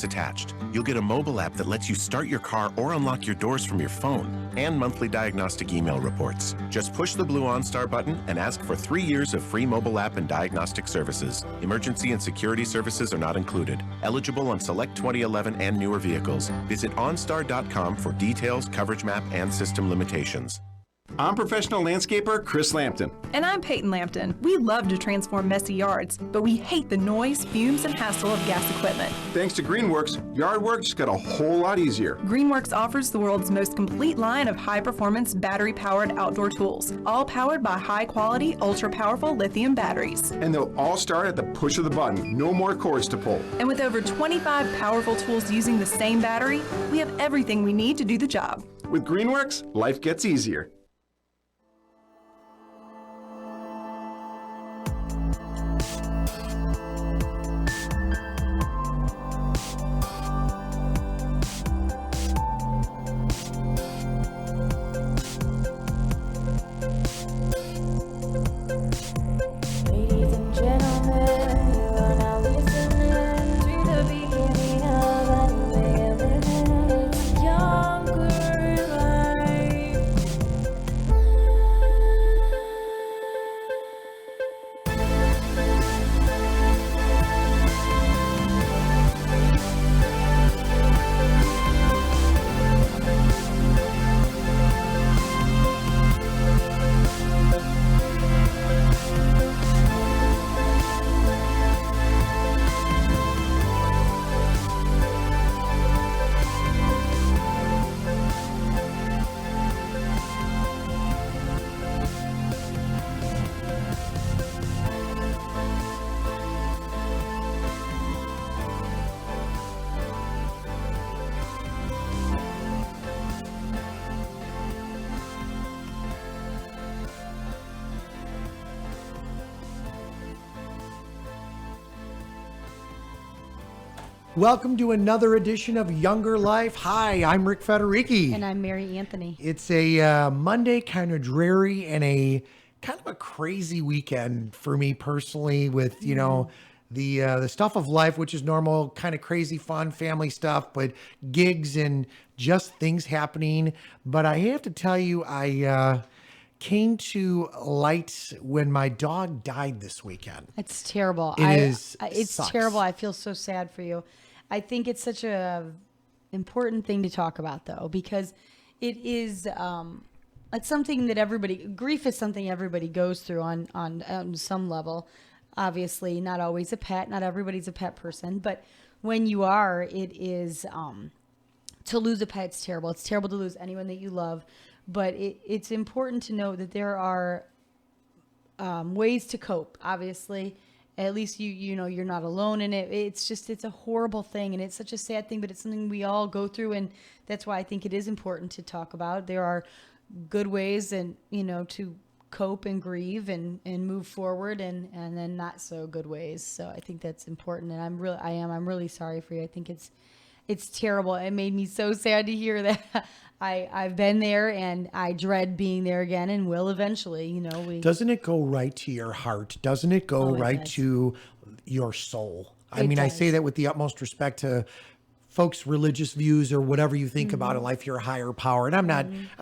attached. You'll get a mobile app that lets you start your car or unlock your doors from your phone, and monthly diagnostic email reports. Just push the blue OnStar button and ask for 3 years of free mobile app and diagnostic services. Emergency and security services are not included. Eligible on select 2011 and newer vehicles. Visit OnStar.com for details, coverage map, and system limitations. I'm professional landscaper Chris Lampton. And I'm Peyton Lampton. We love to transform messy yards, but we hate the noise, fumes, and hassle of gas equipment. Thanks to Greenworks, yard work just got a whole lot easier. Greenworks offers the world's most complete line of high-performance, battery-powered outdoor tools, all powered by high-quality, ultra-powerful lithium batteries. And they'll all start at the push of the button. No more cords to pull. And with over 25 powerful tools using the same battery, we have everything we need to do the job. With Greenworks, life gets easier. Welcome to another edition of Younger Life. Hi, I'm Rick Federici. And I'm Mary Anthony. It's a Monday, kind of dreary and a kind of a crazy weekend for me personally with, you know, the stuff of life, which is normal, kind of crazy, fun, family stuff, but gigs and just things happening. But I have to tell you, I came to light when my dog died this weekend. It's terrible. It's sucks. terrible. I feel so sad for you. I think it's such a important thing to talk about, though, because it is it's something that grief is something everybody goes through on some level. Obviously, not always a pet. Not everybody's a pet person, but when you are, it is to lose a pet. It's terrible. It's terrible to lose anyone that you love. But it's important to know that there are ways to cope. Obviously, at least you know you're not alone in it. It's a horrible thing, and it's such a sad thing. But it's something we all go through, and that's why I think it is important to talk about. There are good ways, and to cope and grieve and move forward, and then not so good ways. So I think that's important, and I'm really sorry for you. I think it's terrible. It made me so sad to hear that. I've been there, and I dread being there again, and will eventually. Doesn't it go right to your heart? Doesn't it go right to your soul? I mean, I say that with the utmost respect to folks' religious views or whatever you think about in life, your higher power. And I'm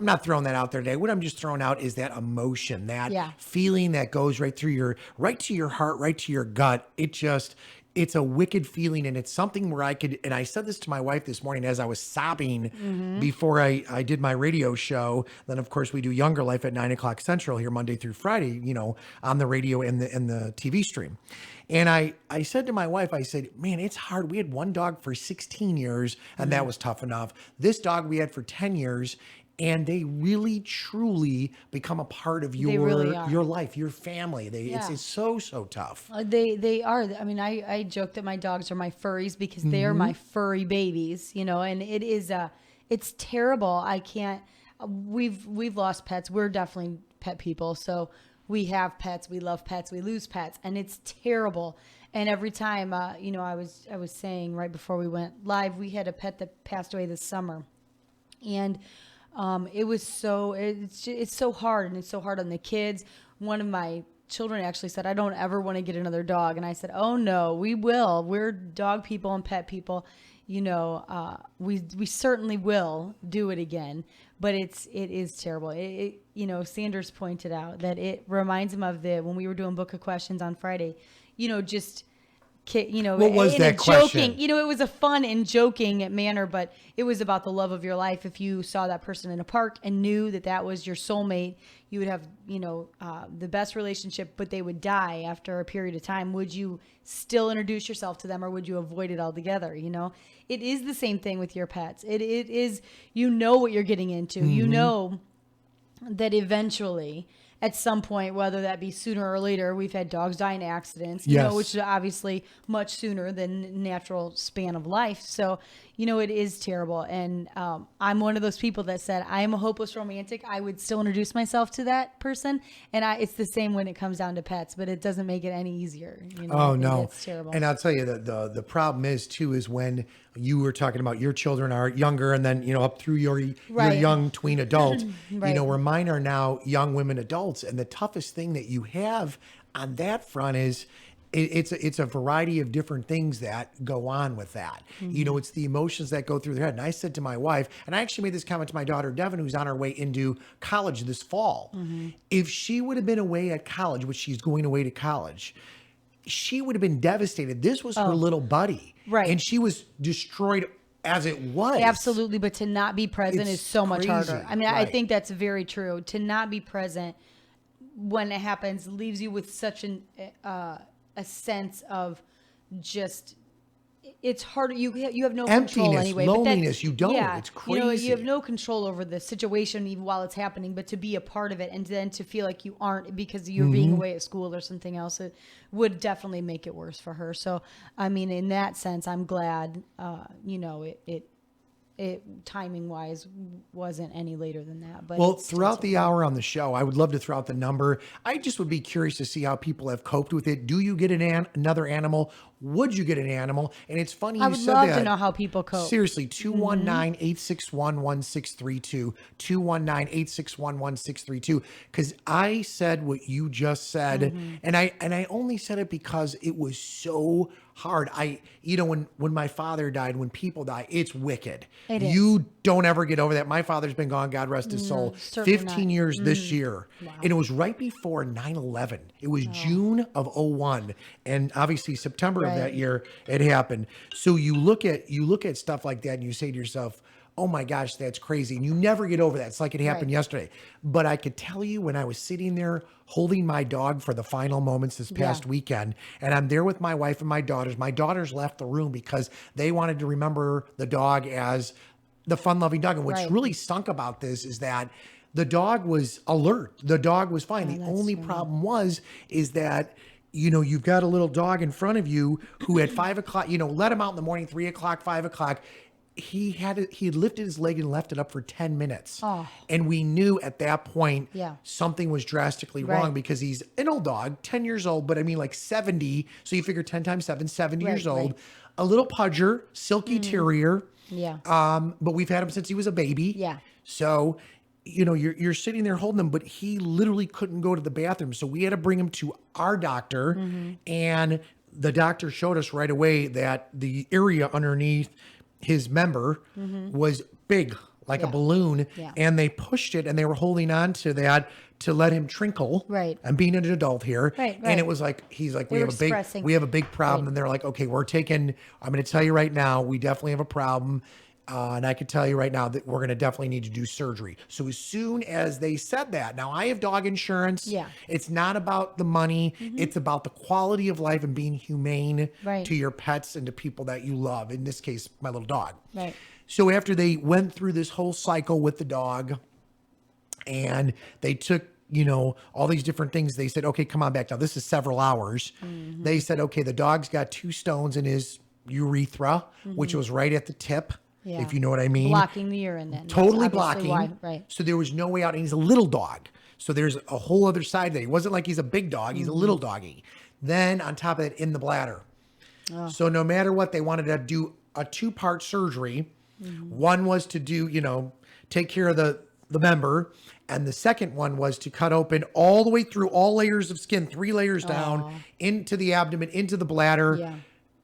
not throwing that out there today. What I'm just throwing out is that emotion, that feeling that goes right to your heart, right to your gut. It's a wicked feeling, and it's something where and I said this to my wife this morning as I was sobbing before I did my radio show. Then, of course, we do Younger Life at 9:00 Central here Monday through Friday, on the radio and the TV stream. And I said to my wife, I said, man, it's hard. We had one dog for 16 years, and that was tough enough. This dog we had for 10 years, and they really, truly become a part of your life, your family. It's so tough. They are. I mean, I joke that my dogs are my furries because they are my furry babies, and it is, it's terrible. We've lost pets. We're definitely pet people. So we have pets, we love pets, we lose pets, and it's terrible. And every time, I was saying right before we went live, we had a pet that passed away this summer, and it's so hard, and it's so hard on the kids. One of my children actually said, I don't ever want to get another dog. And I said, oh no, we will. We're dog people and pet people. we certainly will do it again, but it is terrible. Sanders pointed out that it reminds him of when we were doing Book of Questions on Friday, just what was in that a question? joking, it was a fun and joking manner, but it was about the love of your life. If you saw that person in a park and knew that was your soulmate, you would have, the best relationship, but they would die after a period of time. Would you still introduce yourself to them, or would you avoid it altogether? It is the same thing with your pets. It is, what you're getting into. Mm-hmm. That eventually, at some point, whether that be sooner or later, we've had dogs die in accidents, yes. Which is obviously much sooner than natural span of life. So, it is terrible. And I'm one of those people that said, I am a hopeless romantic. I would still introduce myself to that person. And it's the same when it comes down to pets, but it doesn't make it any easier. Oh, no. It's terrible. And I'll tell you the problem is when you were talking about your children are younger and then, up through your young tween adult, Right. where mine are now young women adults. And the toughest thing that you have on that front is it's a variety of different things that go on with that. It's the emotions that go through their head. And I said to my wife, and I actually made this comment to my daughter, Devin, who's on her way into college this fall. If she would have been away at college, which she's going away to college, she would have been devastated. This was her little buddy. Right. And she was destroyed as it was. Absolutely. But to not be present It's is so much crazy. harder. I mean, I Right. think that's very true. To not be present when it happens leaves you with such a sense of just, it's harder. You have no control Emptiness, anyway. loneliness, you don't. Yeah, It's crazy. You have no control over the situation even while it's happening, but to be a part of it and then to feel like you aren't because you're being away at school or something else, it would definitely make it worse for her. So, I mean, in that sense, I'm glad, it timing wise wasn't any later than that. But well, throughout the hour on the show, I would love to throw out the number. I just would be curious to see how people have coped with it. Do you get another animal? Would you get an animal? And it's funny I you would said love that. to know how people cope. Seriously, 219-861-1632, 219-861-1632. Because I said what you just said, and I only said it because it was so hard. When my father died, when people die, it's wicked. It is. You don't ever get over that. My father's been gone, God rest his soul, certainly 15 not. years this year. Wow. And it was right before 9/11. It was June of 01. And obviously September of that year it happened. So you look at stuff like that and you say to yourself, oh my gosh, that's crazy. And you never get over that. It's like it happened yesterday. But I could tell you when I was sitting there holding my dog for the final moments this past weekend, and I'm there with my wife and my daughters left the room because they wanted to remember the dog as the fun-loving dog. And what's really stunk about this is that the dog was alert. The dog was fine. The only problem is that you've got a little dog in front of you who at 5 o'clock, let him out in the morning, 3 o'clock, 5 o'clock. He had lifted his leg and left it up for 10 minutes. Oh. And we knew at that point something was drastically wrong because he's an old dog, 10 years old, but I mean like 70. So you figure 10 times 7, 70 years old, a little pudger, silky terrier. Yeah. But we've had him since he was a baby. Yeah. So, you're sitting there holding him, but he literally couldn't go to the bathroom. So we had to bring him to our doctor, and the doctor showed us right away that the area underneath his member was big, like a balloon, and they pushed it and they were holding on to that to let him trinkle. Right. I'm being an adult here. Right. And it was like, he's like, we have expressing. a big problem. And they're like, okay, I'm going to tell you right now, we definitely have a problem. And I could tell you right now that we're going to definitely need to do surgery. So as soon as they said that, now I have dog insurance. Yeah. It's not about the money. It's about the quality of life and being humane to your pets and to people that you love. In this case, my little dog. Right. So after they went through this whole cycle with the dog and they took, all these different things, they said, okay, come on back. Now this is several hours. They said, okay, the dog's got 2 stones in his urethra, which was right at the tip. Yeah. If you know what I mean. Blocking the urine then. Totally That's blocking. why, right. So there was no way out. And he's a little dog. So there's a whole other side that he wasn't like he's a big dog. He's a little doggy. Then on top of that, in the bladder. Oh. So no matter what, they wanted to do a 2-part surgery. One was to do, take care of the member. And the second one was to cut open all the way through all layers of skin, 3 layers down into the abdomen, into the bladder. Yeah.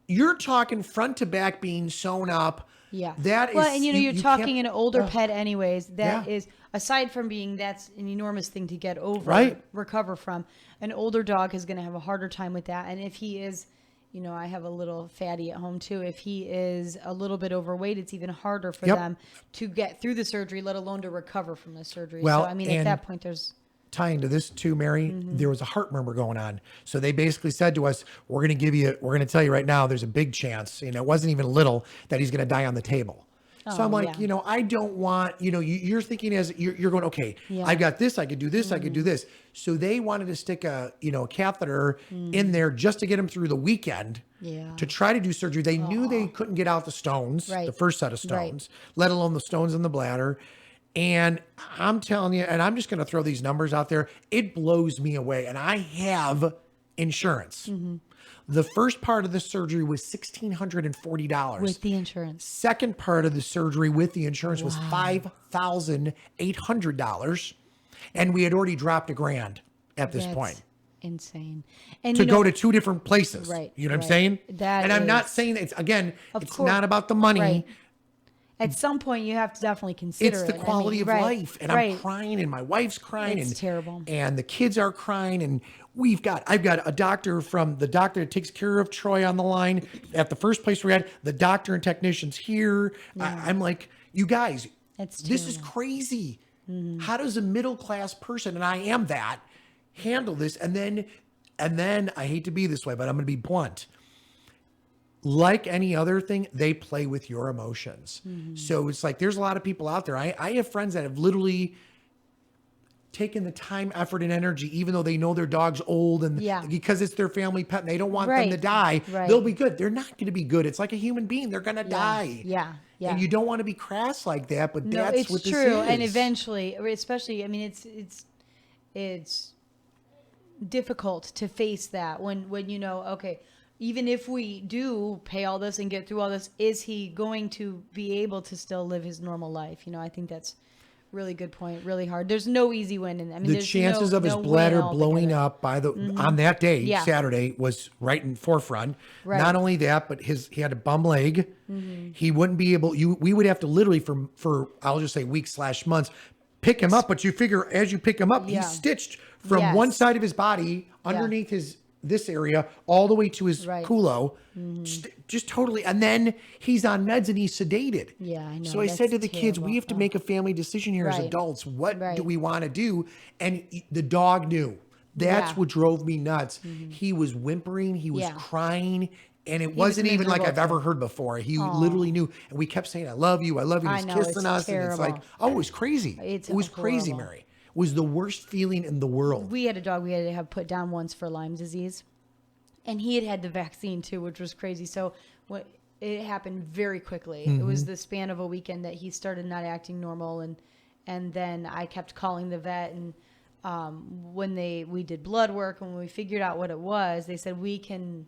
you're talking front to back being sewn up. Yeah. That is, well, and you're talking can't- an older pet anyways. That Yeah. is, aside from being, that's an enormous thing to get over, Right. recover from. An older dog is going to have a harder time with that. And if he is, I have a little fatty at home too. If he is a little bit overweight, it's even harder for Yep. them to get through the surgery, let alone to recover from the surgery. Well, so, I mean, at and- that point, there's... Tying to this too, Mary, Mm-hmm. there was a heart murmur going on. So they basically said to us, we're going to tell you right now, there's a big chance, it wasn't even little, that he's going to die on the table. So I'm like, yeah. I don't want, you're thinking as you're going, okay, Yeah. I've got this, I could do this, I could do this. So they wanted to stick a catheter in there just to get him through the weekend Yeah. to try to do surgery. They knew they couldn't get out the stones, Right. the first set of stones, let alone the stones in the bladder. And I'm telling you, and I'm just going to throw these numbers out there. It blows me away. And I have insurance. The first part of the surgery was $1,640. With the insurance. Second part of the surgery with the insurance was $5,800. And we had already dropped $1,000 at this That's point insane. And to go to two different places. Right, You know what I'm right. saying? That and I'm not is- saying it's, again, it's course. not about the money. Right. At some point, you have to definitely consider It's the it. quality of right, life. And right. I'm crying and my wife's crying. It's and terrible. And the kids are crying. And I've got a doctor from the doctor that takes care of Troy on the line at the first place we had, the doctor and technicians here. I'm like, you guys, It's this is terrible. crazy. How does a middle-class person, and I am that, handle this? And then I hate to be this way, but I'm going to be blunt. Like any other thing, they play with your emotions. So it's like, there's a lot of people out there. I have friends that have literally taken the time, effort, and energy, even though they know their dog's old and Yeah. because it's their family pet and they don't want them Right. to die. Right. They'll be good. They're not going to be good. It's like a human being. They're going to die. Yeah. Yeah. And you don't want to be crass like that, but No, that's it's what this true. is. And eventually, especially, I mean, it's difficult to face that when okay, even if we do pay all this and get through all this, is he going to be able to still live his normal life? I think that's really good point. Really hard. There's no easy win. And I mean, The there's chances no, of his no win bladder altogether. blowing up on that day, Yeah. Saturday, was right in forefront. Right. Not only that, but he had a bum leg. He wouldn't be able. We would have to literally for I'll just say weeks/months pick him up. But you figure as you pick him up, Yeah. he's stitched from Yes. one side of his body underneath this area all the way to his Right. culo, just totally. And then he's on meds and he's sedated. Yeah, I know. So I said to That's the kids, terrible. we have to make a family decision here as Right. adults. What Right. do we want to do? And the dog knew. That's Yeah. what drove me nuts. He was whimpering, he was Yeah. crying, and it wasn't even like I've ever heard before. He literally knew. And we kept saying, I love you, I love you. I He's know, kissing it's us. And it's like, terrible. oh, it was crazy. It's It was crazy, horrible. Mary. It was the worst feeling in the world. We had a dog we had to have put down once for Lyme disease, and he had the vaccine too, which was crazy. So it happened very quickly. It was the span of a weekend that he started not acting normal, and then I kept calling the vet, and when we did blood work and when we figured out what it was, they said we can,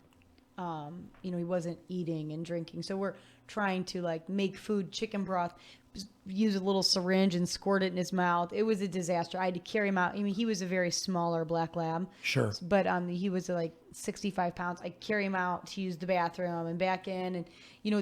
he wasn't eating and drinking, so we're trying to like make food, chicken broth, use a little syringe and squirt it in his mouth. It was a disaster. I had to carry him out. I mean, he was a very smaller black lab. Sure. But he was like 65 pounds. I carry him out to use the bathroom and back in. And,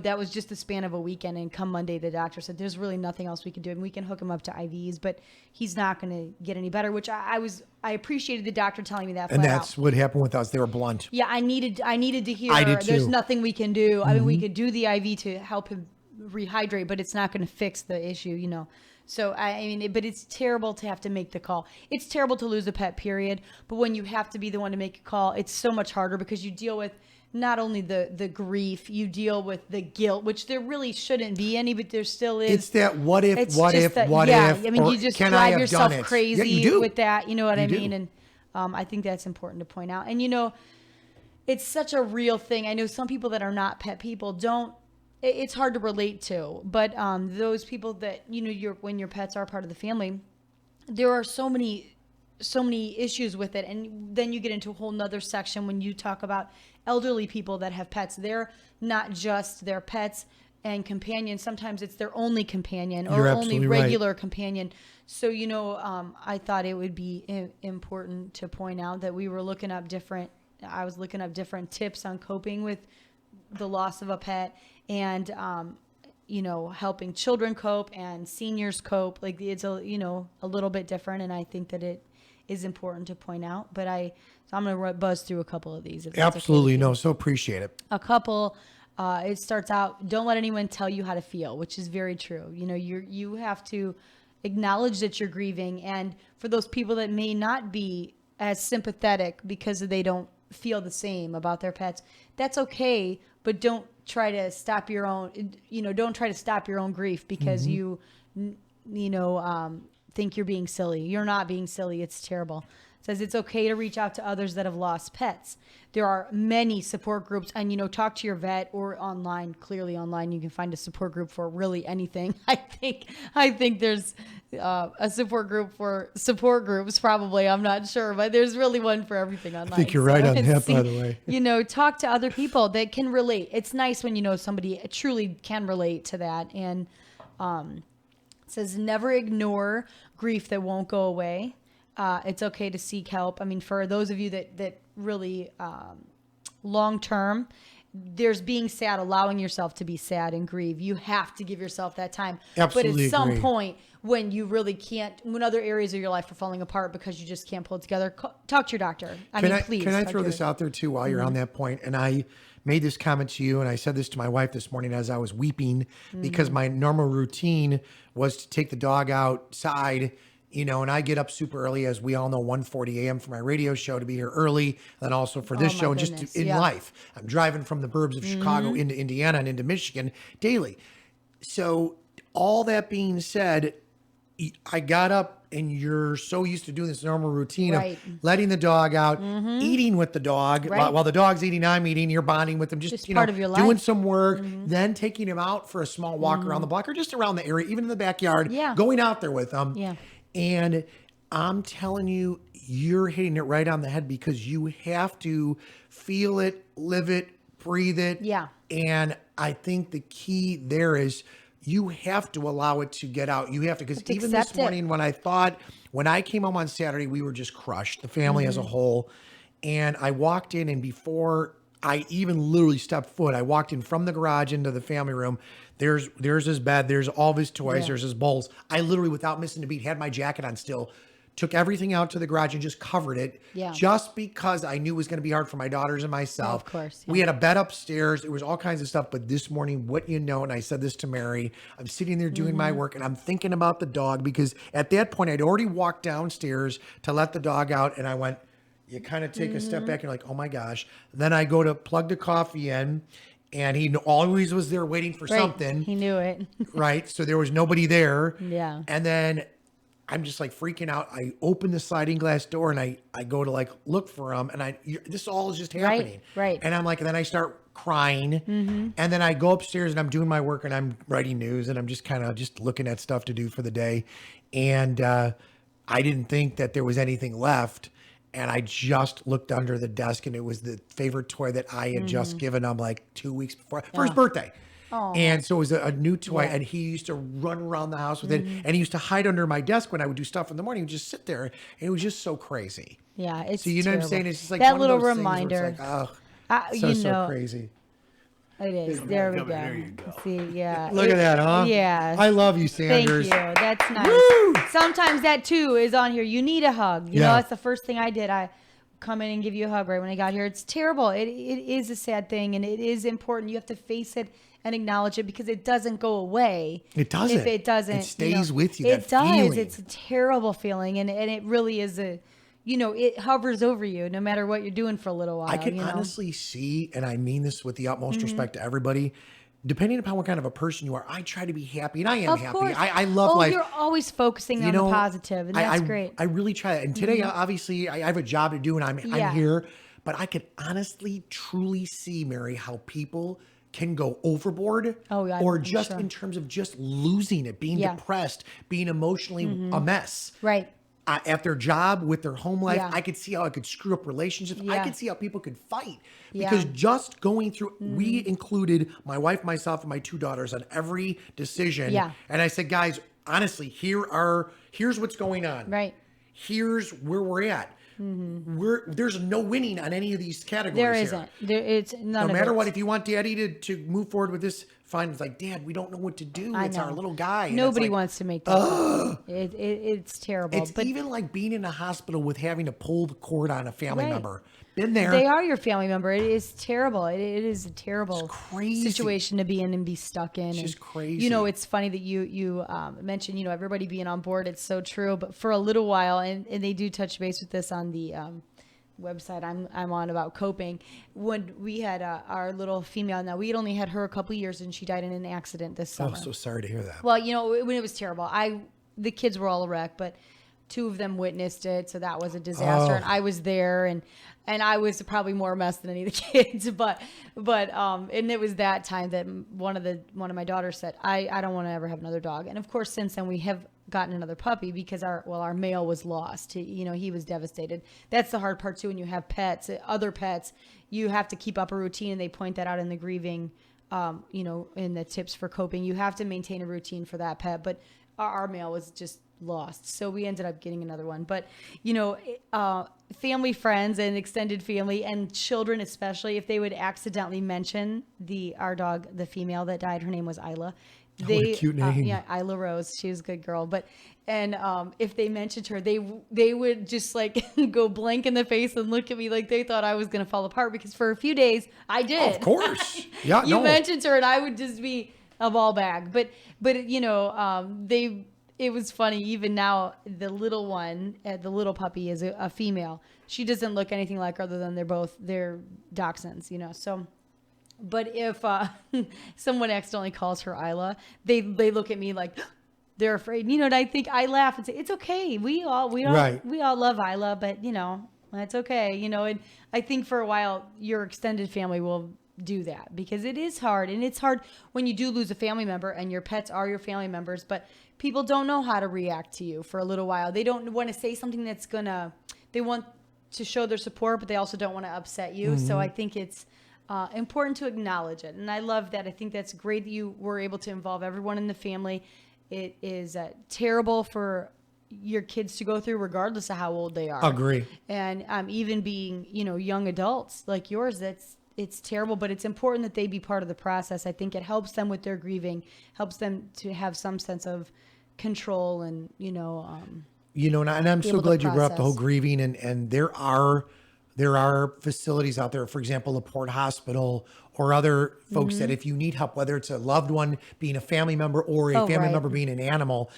that was just the span of a weekend. And come Monday, the doctor said, there's really nothing else we can do. And we can hook him up to IVs, but he's not going to get any better, which I appreciated the doctor telling me that. And flat that's out. what happened with us. They were blunt. Yeah, I needed to hear I did there's too. nothing we can do. I mean, we could do the IV to help him rehydrate, but it's not going to fix the issue, So, I mean, but it's terrible to have to make the call. It's terrible to lose a pet, period. But when you have to be the one to make a call, it's so much harder because you deal with not only the grief, you deal with the guilt, which there really shouldn't be any, but there still is. It's that what if, It's what just if, that- what yeah, if, I mean, or you just can I drive have yourself done it? crazy Yeah, you do. with that. You know what I do. mean? And I think that's important to point out. And, it's such a real thing. I know some people that are not pet people it's hard to relate to, but those people that, when your pets are part of the family, there are so many issues with it. And then you get into a whole nother section when you talk about elderly people that have pets. They're not just their pets and companions. Sometimes it's their only companion or You're only absolutely right. regular companion. So, I thought it would be important to point out that I was looking up different tips on coping with the loss of a pet and, helping children cope and seniors cope. Like it's a little bit different. And I think that it is important to point out, but so I'm going to buzz through a couple of these. If that's Absolutely. okay with you. No, so appreciate it. A couple, it starts out, don't let anyone tell you how to feel, which is very true. You have to acknowledge that you're grieving. And for those people that may not be as sympathetic because they don't feel the same about their pets, that's okay. But don't try to stop your own, don't try to stop your own grief because you think you're being silly. You're not being silly. It's terrible. It says it's okay to reach out to others that have lost pets. There are many support groups, and talk to your vet or online. Clearly, online you can find a support group for really anything. I think there's a support group for support groups. Probably, I'm not sure, but there's really one for everything online. I think you're right on that, by the way. Talk to other people that can relate. It's nice when somebody truly can relate to that. And it says never ignore grief that won't go away. It's okay to seek help. I mean, for those of you that really long term, there's being sad, allowing yourself to be sad and grieve. You have to give yourself that time. Absolutely but at some agree. point, when you really can't, when other areas of your life are falling apart because you just can't pull it together, talk to your doctor. Please. Can I throw this out there too while you're on that point? And I made this comment to you, and I said this to my wife this morning as I was weeping because my normal routine was to take the dog outside. And I get up super early, as we all know, 1:40 a.m. for my radio show to be here early, and also for this show, and just in life. I'm driving from the burbs of Chicago into Indiana and into Michigan daily. So all that being said, I got up, and you're so used to doing this normal routine of letting the dog out, eating with the dog. While the dog's eating, I'm eating, you're bonding with them, just part of your life. doing some work, then taking him out for a small walk around the block or just around the area, even in the backyard, going out there with them. Yeah. And I'm telling you, you're hitting it right on the head because you have to feel it, live it, breathe it. Yeah. And I think the key there is you have to allow it to get out. You have to, because even this morning when I came home on Saturday, we were just crushed, the family as a whole. And I walked in, and before I even literally stepped foot, I walked in from the garage into the family room. There's his bed. There's all of his toys. There's his bowls. I literally, without missing a beat, had my jacket on still, took everything out to the garage and just covered it. Yeah. Just because I knew it was going to be hard for my daughters and myself. Of course. We had a bed upstairs. There was all kinds of stuff. But this morning, and I said this to Mary, I'm sitting there doing my work, and I'm thinking about the dog, because at that point, I'd already walked downstairs to let the dog out, and I went, you kind of take a step back and you're like, oh my gosh. Then I go to plug the coffee in, and he always was there waiting for something. He knew it. Right. So there was nobody there. Yeah. And then I'm just like freaking out. I open the sliding glass door, and I go to like look for him, and this all is just happening. Right. And I'm like, and then I start crying, and then I go upstairs and I'm doing my work, and I'm writing news, and I'm just kind of just looking at stuff to do for the day. And I didn't think that there was anything left. And I just looked under the desk, and it was the favorite toy that I had just given him like 2 weeks before for his birthday. And so it was a new toy, and he used to run around the house with it, and he used to hide under my desk when I would do stuff in the morning. He would just sit there, and it was just so crazy. Yeah, it's so you know terrible. what I'm saying? It's just like that one little of those reminder. things where it's like, so crazy. It is. There we go. See, yeah. Look at that, huh? Yeah. I love you, Sanders. Thank you. That's nice. Woo! Sometimes that too is on here. You need a hug. You know, that's the first thing I did. I come in and give you a hug right when I got here. It's terrible. It is a sad thing, and it is important. You have to face it and acknowledge it, because it doesn't go away. It doesn't. If it doesn't, it stays with you. It does. Feeling. It's a terrible feeling, and it really is it hovers over you no matter what you're doing for a little while. I can honestly see, and I mean this with the utmost respect to everybody, depending upon what kind of a person you are, I try to be happy, and I am happy. Course. I love life. You're always focusing on the positive, and that's great. I really try. And today, obviously, I have a job to do, and I'm here. But I could honestly, truly see, Mary, how people can go overboard, or just in terms of just losing it, being depressed, being emotionally a mess. Right. At their job, with their home life, I could see how it could screw up relationships. I could see how people could fight, because just going through, we included my wife, myself, and my two daughters on every decision. Yeah. And I said, guys, honestly, here's what's going on. Right. Here's where we're at. there's no winning on any of these categories. There here. isn't. It's none No of matter it. what, if you want Daddy to move forward with this, fine. It's like, Dad, we don't know what to do. I It's know. our little guy. And Nobody it's like, wants to make that call. It's terrible. It's even like being in a hospital with having to pull the cord on a family Right. member. Been there. They are your family member. It is terrible. It is a terrible crazy. situation to be in and be stuck in. It's And, just crazy. You know, it's funny that you mentioned, you know, everybody being on board. It's so true. But for a little while, and they do touch base with this on the website I'm on about coping. When we had our little female, now we had only had her a couple years, and she died in an accident this summer. Oh, so sorry to hear that. Well, you know, when it was terrible, the kids were all a wreck, but 2 of them witnessed it, so that was a disaster. And I was there, and I was probably more a mess than any of the kids. But and it was that time that one of my daughters said, I don't want to ever have another dog. And of course, since then we have gotten another puppy because our male was lost. He was devastated. That's the hard part too. When you have pets, other pets, you have to keep up a routine, and they point that out in the grieving. In the tips for coping, you have to maintain a routine for that pet. But our male was just lost, so we ended up getting another one. But family, friends, and extended family, and children especially, if they would accidentally mention our dog, the female that died, her name was Isla. What a cute name. Isla Rose. She was a good girl. But if they mentioned her, they would just like go blank in the face and look at me like they thought I was going to fall apart, because for a few days I did. Oh, of course. Yeah. You mentioned her, and I would just be a ball bag. But it was funny. Even now, the little one, the little puppy, is a female. She doesn't look anything like her, other than they're dachshunds, So, but if someone accidentally calls her Isla, they look at me like they're afraid. And I think I laugh and say, it's okay. We all love Isla, but that's okay. And I think for a while your extended family will do that, because it is hard, and it's hard when you do lose a family member and your pets are your family members, but people don't know how to react to you for a little while. They don't want to say something they want to show their support, but they also don't want to upset you. So I think it's important to acknowledge it. And I love that. I think that's great that you were able to involve everyone in the family. It is terrible for your kids to go through, regardless of how old they are. Agree. And even being, young adults like yours, it's terrible, but it's important that they be part of the process. I think it helps them with their grieving, helps them to have some sense of control, and and I'm so glad you brought up the whole grieving, and there are facilities out there, for example, LaPorte Hospital or other folks that if you need help, whether it's a loved one being a family member or a family member being an animal,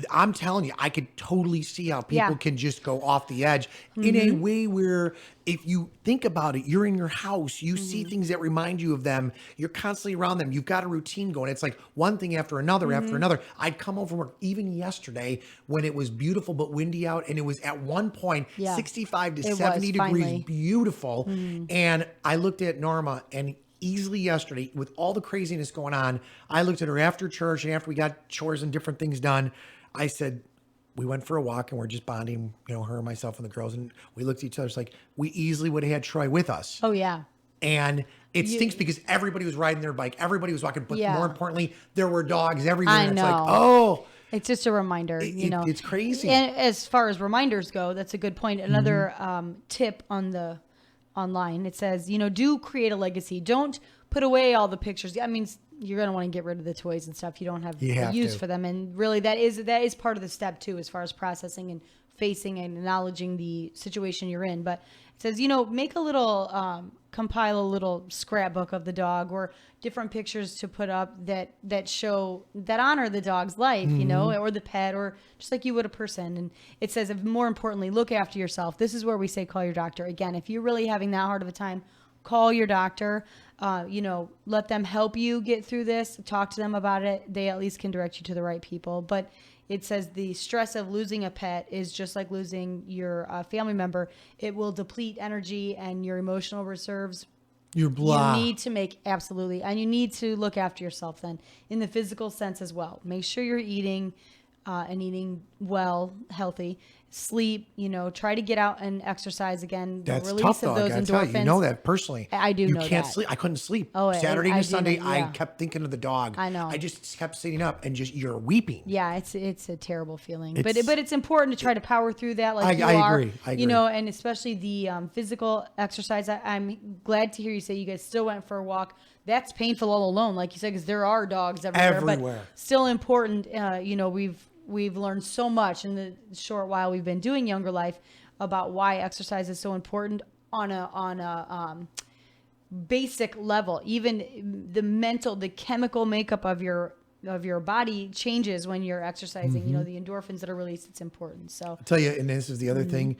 I'm telling you, I could totally see how people can just go off the edge in a way where, if you think about it, you're in your house, you see things that remind you of them, you're constantly around them, you've got a routine going. It's like one thing after another after another. I'd come home from work, even yesterday when it was beautiful but windy out, and it was at one point 65 to 70 degrees, beautiful. And I looked at Norma, and easily yesterday, with all the craziness going on, I looked at her after church and after we got chores and different things done. I said, we went for a walk and we're just bonding, her and myself and the girls. And we looked at each other. It's like, we easily would have had Troy with us. Oh, yeah. And it stinks because everybody was riding their bike. Everybody was walking. But more importantly, there were dogs everywhere. I and know. It's like, oh. It's just a reminder, It's crazy. And as far as reminders go, that's a good point. Another tip online, it says, do create a legacy. Don't put away all the pictures. I mean, you're going to want to get rid of the toys and stuff. You don't have use for them. And really that is part of the step too, as far as processing and facing and acknowledging the situation you're in. But it says, make a little, compile a little scrapbook of the dog, or different pictures to put up that honor the dog's life, or the pet, or just like you would a person. And it says, more importantly, look after yourself. This is where we say, call your doctor. Again, if you're really having that hard of a time, call your doctor. Let them help you get through this. Talk to them about it. They at least can direct you to the right people. But it says the stress of losing a pet is just like losing your family member. It will deplete energy and your emotional reserves. You're blah. You need to and you need to look after yourself then, in the physical sense as well. Make sure you're eating and eating well, healthy. sleep, try to get out and exercise again. The That's release tough, of though. I those gotta tell endorphins. you know that personally. I do you know can't that. sleep. I couldn't sleep. Oh, Saturday I to Sunday, didn't, I yeah. kept thinking of the dog. I know. I just kept sitting up and just you're weeping. Yeah, it's a terrible feeling, but It's- it's important to try to power through that. Like you I are, agree. I agree. and especially the physical exercise. I'm glad to hear you say you guys still went for a walk. That's painful all alone, like you said, because there are dogs everywhere. But still important. We've learned so much in the short while we've been doing Younger Life about why exercise is so important on a basic level. Even the chemical makeup of your body changes when you're exercising. The endorphins that are released, it's important. So I'll tell you, and this is the other thing,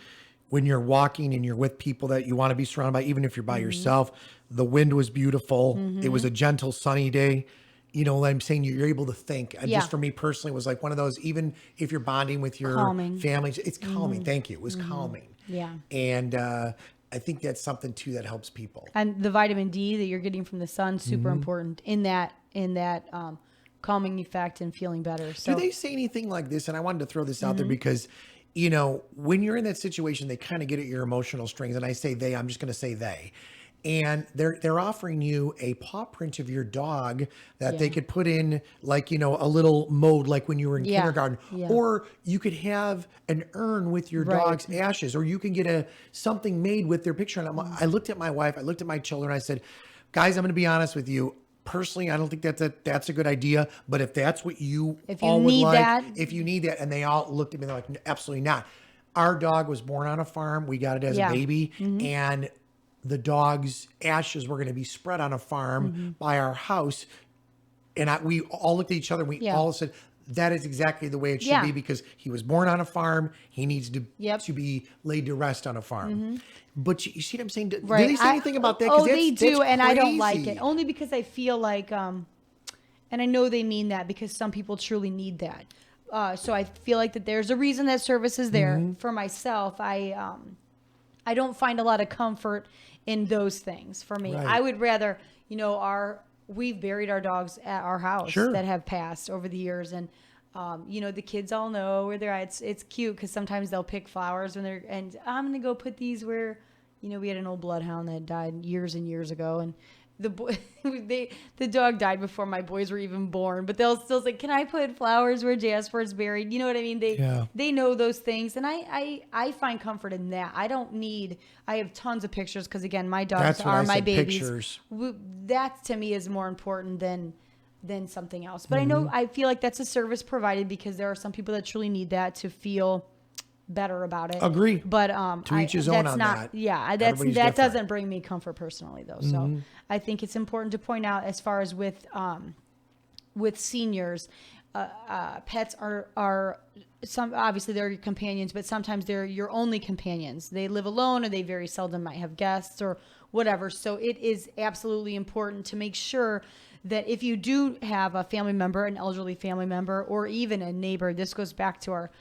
when you're walking and you're with people that you want to be surrounded by, even if you're by yourself, the wind was beautiful. It was a gentle, sunny day. I'm saying you're able to think. And just for me personally, it was like one of those, even if you're bonding with your Calming. family, it's calming. Thank you. It was calming. Yeah. And I think that's something too that helps people. And the vitamin D that you're getting from the sun, super important in that calming effect and feeling better. So Do they say anything like this? And I wanted to throw this out there because, when you're in that situation, they kind of get at your emotional strings. And I say they, I'm just going to say they. And they're offering you a paw print of your dog that they could put in like, a little mode like when you were in kindergarten. Yeah. Or you could have an urn with your dog's ashes, or you can get something made with their picture. And I looked at my wife, I looked at my children, I said, guys, I'm going to be honest with you. Personally, I don't think that's a good idea. But if that's what you all would like, if you need that, and they all looked at me, they're like, absolutely not. Our dog was born on a farm. We got it as a baby, and the dog's ashes were going to be spread on a farm by our house. And we all looked at each other and we all said, that is exactly the way it should be, because he was born on a farm. He needs to be laid to rest on a farm. But you see what I'm saying? Do they say anything about that? Oh, they do, and I don't like it. Only because I feel like, and I know they mean that because some people truly need that. So I feel like that there's a reason that service is there. For myself, I don't find a lot of comfort in those things. For me, I would rather, we've buried our dogs at our house that have passed over the years, and the kids all know where they're at. It's cute because sometimes they'll pick flowers when and I'm gonna go put these where, we had an old bloodhound that died years and years ago, and the dog died before my boys were even born, but they'll still say, can I put flowers where Jasper's buried? You know what I mean? They know those things. And I find comfort in that. I have tons of pictures. Cause again, my dogs are my babies. Pictures. That to me is more important than something else. But I feel like that's a service provided because there are some people that truly need that to feel better about it. Agree. But to each his own on that. Yeah, that doesn't bring me comfort personally though. So I think it's important to point out as far as with seniors, pets are some, obviously they're your companions, but sometimes they're your only companions. They live alone, or they very seldom might have guests or whatever. So it is absolutely important to make sure that if you do have a family member, an elderly family member, or even a neighbor, this goes back to our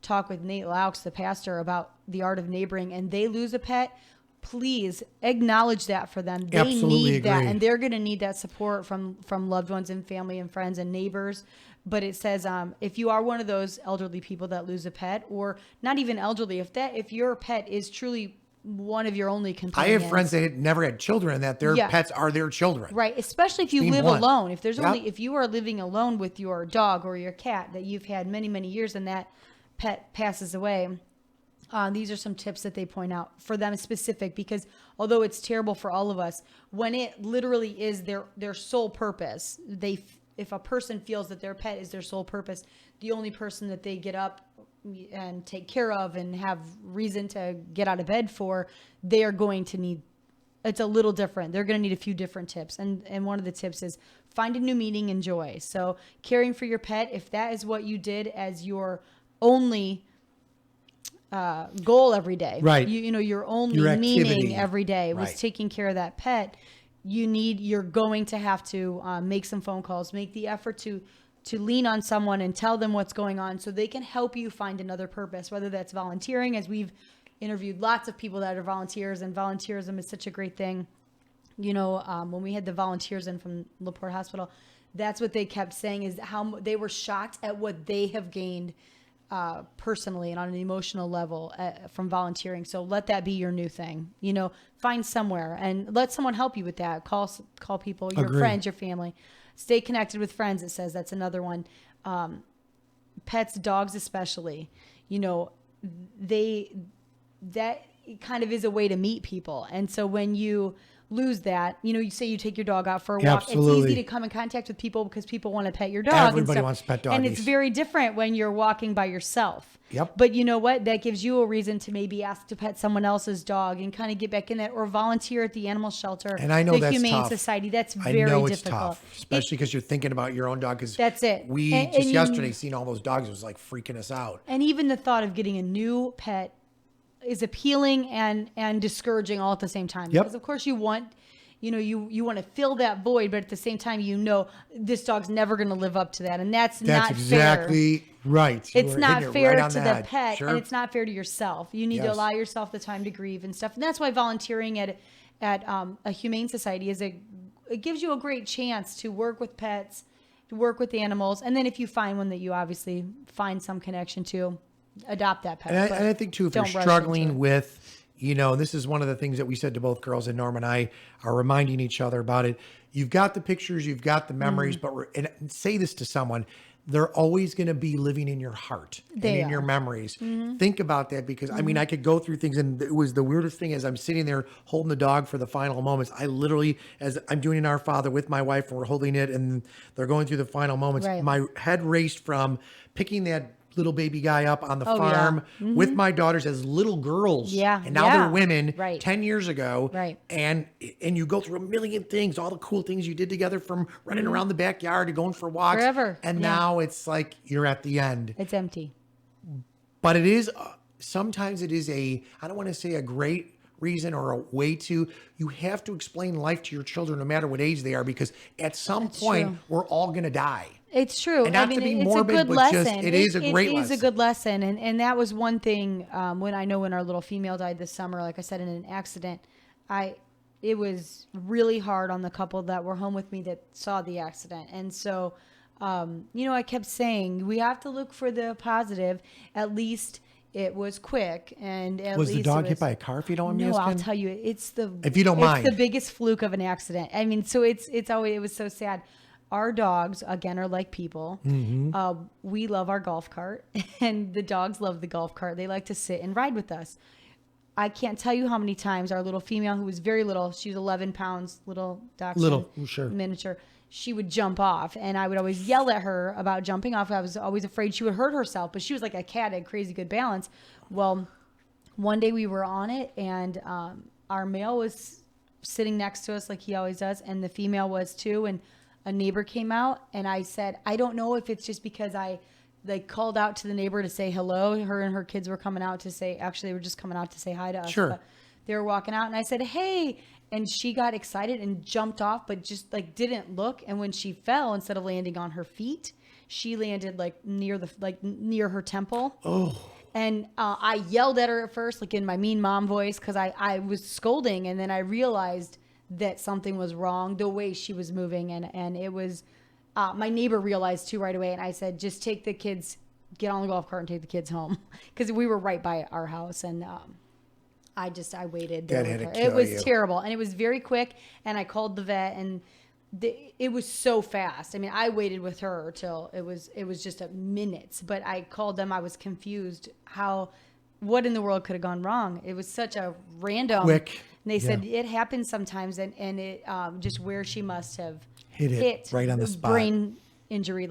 talk with Nate Laux, the pastor, about the art of neighboring, and they lose a pet, please acknowledge that for them. They Absolutely need that, agree. and they're going to need that support from loved ones and family and friends and neighbors. But it says, if you are one of those elderly people that lose a pet, or not even elderly, if your pet is truly one of your only companions. I have friends that had never had children, and that their pets are their children. Right, especially if you live alone. If there's if you are living alone with your dog or your cat that you've had many, many years, and that pet passes away, these are some tips that they point out for them specific, because although it's terrible for all of us, when it literally is their sole purpose, if a person feels that their pet is their sole purpose, the only person that they get up and take care of and have reason to get out of bed for, they are going to need, it's a little different. They're going to need a few different tips. And one of the tips is find a new meaning and joy. So caring for your pet, if that is what you did as your only goal every day, right? Your only meaning every day was taking care of that pet. You're going to have to make some phone calls, make the effort to lean on someone and tell them what's going on so they can help you find another purpose, whether that's volunteering, as we've interviewed lots of people that are volunteers, and volunteerism is such a great thing. When we had the volunteers in from LaPorte Hospital, that's what they kept saying, is how they were shocked at what they have gained personally and on an emotional level from volunteering. So let that be your new thing. Find somewhere and let someone help you with that. Call people, your friends, your family. Stay connected with friends. It says that's another one. Pets, dogs especially. That kind of is a way to meet people. And so when you lose that, you say you take your dog out for a walk. Absolutely. It's easy to come in contact with people because people want to pet your dog. Everybody wants to pet doggies. And it's very different when you're walking by yourself. Yep. But you know what? That gives you a reason to maybe ask to pet someone else's dog and kind of get back in that, or volunteer at the animal shelter. And I know that's Humane tough. Society. That's very I know difficult. it's tough, especially because you're thinking about your own dog. Cause that's it. We just yesterday seen all those dogs. It was like freaking us out. And even the thought of getting a new pet is appealing and discouraging all at the same time. Yep. Because of course you want to fill that void, but at the same time, this dog's never going to live up to that. And that's not exactly fair. Right. It's not fair to the pet, sure. and it's not fair to yourself. You need to allow yourself the time to grieve and stuff. And that's why volunteering at a humane society it gives you a great chance to work with pets, to work with animals. And then if you find one that you obviously find some connection to, adopt that pet. And I think too, if you're struggling with, this is one of the things that we said to both girls, and Norm and I are reminding each other about it. You've got the pictures, you've got the memories, but and say this to someone, they're always going to be living in your heart and in your memories. Think about that, because I could go through things, and it was the weirdest thing as I'm sitting there holding the dog for the final moments. I literally, as I'm doing an Our Father with my wife, and we're holding it and they're going through the final moments, my head raced from picking that little baby guy up on the farm with my daughters as little girls. And now they're women 10 years ago. And you go through a million things, all the cool things you did together, from running around the backyard to going for walks. Forever. And now it's like you're at the end. It's empty. But it is, sometimes it is I don't want to say a great reason or a way to, you have to explain life to your children no matter what age they are, because at some point we're all going to die. It's true. And not to be morbid, it's a good but lesson. just, it is a great lesson. It is a good lesson. And that was one thing when our little female died this summer, like I said, in an accident, it was really hard on the couple that were home with me that saw the accident. And so, I kept saying, we have to look for the positive. At least it was quick, and at was least the dog hit by a car? If you don't want me asking? No, I'll tell you, if you don't mind, it's the biggest fluke of an accident. So it was so sad. Our dogs, again, are like people. We love our golf cart, and the dogs love the golf cart. They like to sit and ride with us. I can't tell you how many times our little female, who was very little, she was 11 pounds, little dachshund, miniature, she would jump off, and I would always yell at her about jumping off. I was always afraid she would hurt herself, but she was like a cat, had crazy good balance. Well, one day we were on it, and our male was sitting next to us like he always does, and the female was too, and a neighbor came out, and I said, I don't know if it's just because I called out to the neighbor to say hello. Her and her kids were coming out to say, actually, they were just coming out to say hi to us. Sure. But they were walking out, and I said, hey, and she got excited and jumped off, but just didn't look. And when she fell, instead of landing on her feet, she landed near her temple. Oh. And I yelled at her at first, in my mean mom voice, because I was scolding, and then I realized that something was wrong, the way she was moving. And it was, my neighbor realized too right away. And I said, just take the kids, get on the golf cart and take the kids home. Because we were right by our house. And I waited there with her. It was terrible. And it was very quick. And I called the vet, and it was so fast. I mean, I waited with her till it was just minutes. But I called them. I was confused what in the world could have gone wrong? It was such a random. Quick. And they said it happens sometimes, and it just where she must have hit right on the spot. Brain injury,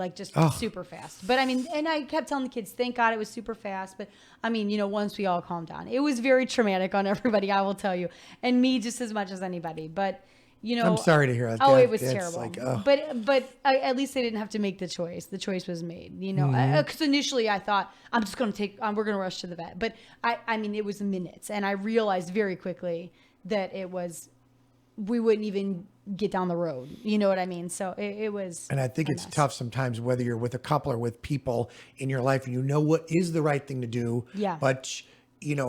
super fast. But I mean, and I kept telling the kids, thank God it was super fast. But I mean, once we all calmed down, it was very traumatic on everybody, I will tell you, and me just as much as anybody. But I'm sorry to hear that. Oh, it was terrible. But at least they didn't have to make the choice. The choice was made, because initially I thought, we're going to rush to the vet. But I mean, it was minutes, and I realized very quickly that we wouldn't even get down the road. You know what I mean? So it was. And I think it's tough sometimes, whether you're with a couple or with people in your life, and you know what is the right thing to do. Yeah. But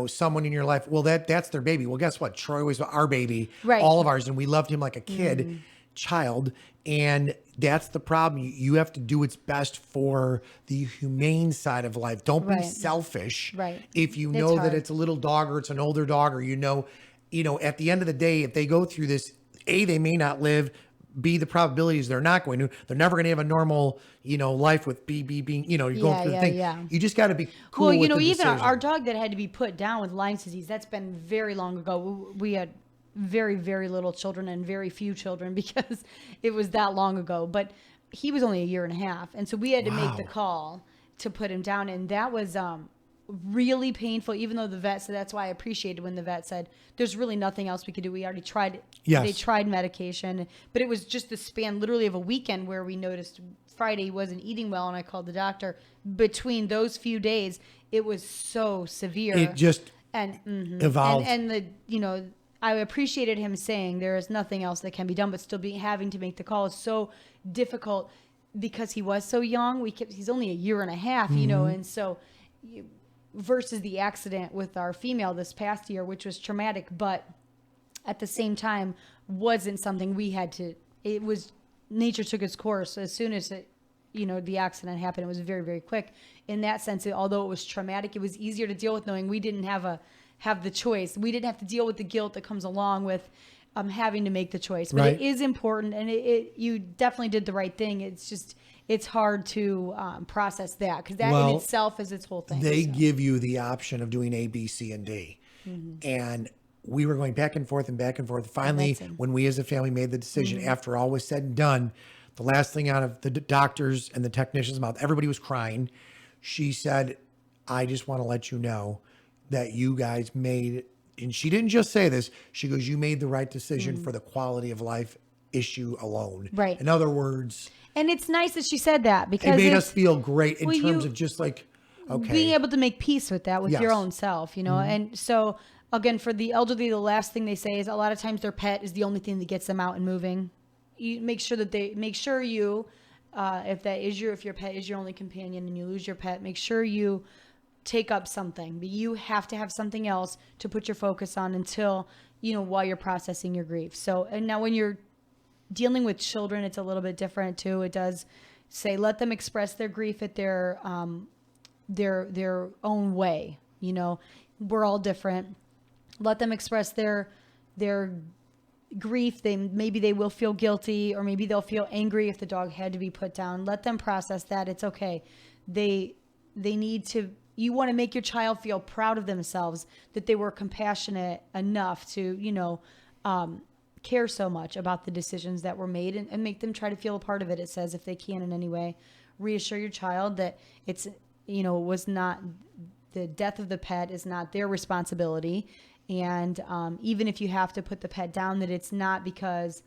someone in your life, well, that's their baby. Well, guess what? Troy was our baby, right. All of ours, and we loved him like a kid. child. And that's the problem. You have to do what's best for the humane side of life. Don't be Right. selfish. Right. If you It's know that hard. it's a little dog or it's an older dog, or at the end of the day, if they go through this, A, they may not live. B, the probability is they're not going to. They're never going to have a normal, life with B being, you're going Yeah, through the yeah, thing. yeah. You just got to be cool Well, with the even decision. our dog that had to be put down with Lyme's disease, that's been very long ago. We had very, very little children and very few children because it was that long ago. But he was only a year and a half. And so we had to make the call to put him down. And that was really painful, even though the vet said, that's why I appreciated when the vet said, there's really nothing else we could do. We already tried. Yes. They tried medication, but it was just the span literally of a weekend where we noticed Friday he wasn't eating well. And I called the doctor. Between those few days, it was so severe. It just evolved. And I appreciated him saying there is nothing else that can be done, but still having to make the call is so difficult because he was so young. He's only a year and a half, and so versus the accident with our female this past year, which was traumatic, but at the same time wasn't something we had to. It was nature took its course as soon as the accident happened. It was very, very quick. In that sense, although it was traumatic, it was easier to deal with knowing we didn't have the choice. We didn't have to deal with the guilt that comes along with having to make the choice. But it is important, and you definitely did the right thing. It's just it's hard to process that because that in itself is its whole thing. They give you the option of doing A, B, C, and D. And we were going back and forth and back and forth. Finally, when we as a family made the decision, after all was said and done, the last thing out of the doctors and the technicians' mouth, everybody was crying. She said, I just want to let you know that you guys made, and she didn't just say this, she goes, you made the right decision for the quality of life issue alone. Right. In other words, and it's nice that she said that because it made us feel great in terms of just like, okay. being able to make peace with that, with your Yes. own self, And so, again, for the elderly, the last thing they say is a lot of times their pet is the only thing that gets them out and moving. You make sure if your pet is your only companion and you lose your pet, make sure you take up something. But you have to have something else to put your focus on until, while you're processing your grief. So, and now when you're dealing with children, it's a little bit different too. It does say, let them express their grief at their own way. We're all different. Let them express their grief. Maybe they will feel guilty, or maybe they'll feel angry if the dog had to be put down. Let them process that. It's okay. They need to. You want to make your child feel proud of themselves that they were compassionate enough to care so much about the decisions that were made, and make them try to feel a part of it. It says if they can in any way, reassure your child that it's was not, the death of the pet is not their responsibility. And even if you have to put the pet down, that it's not because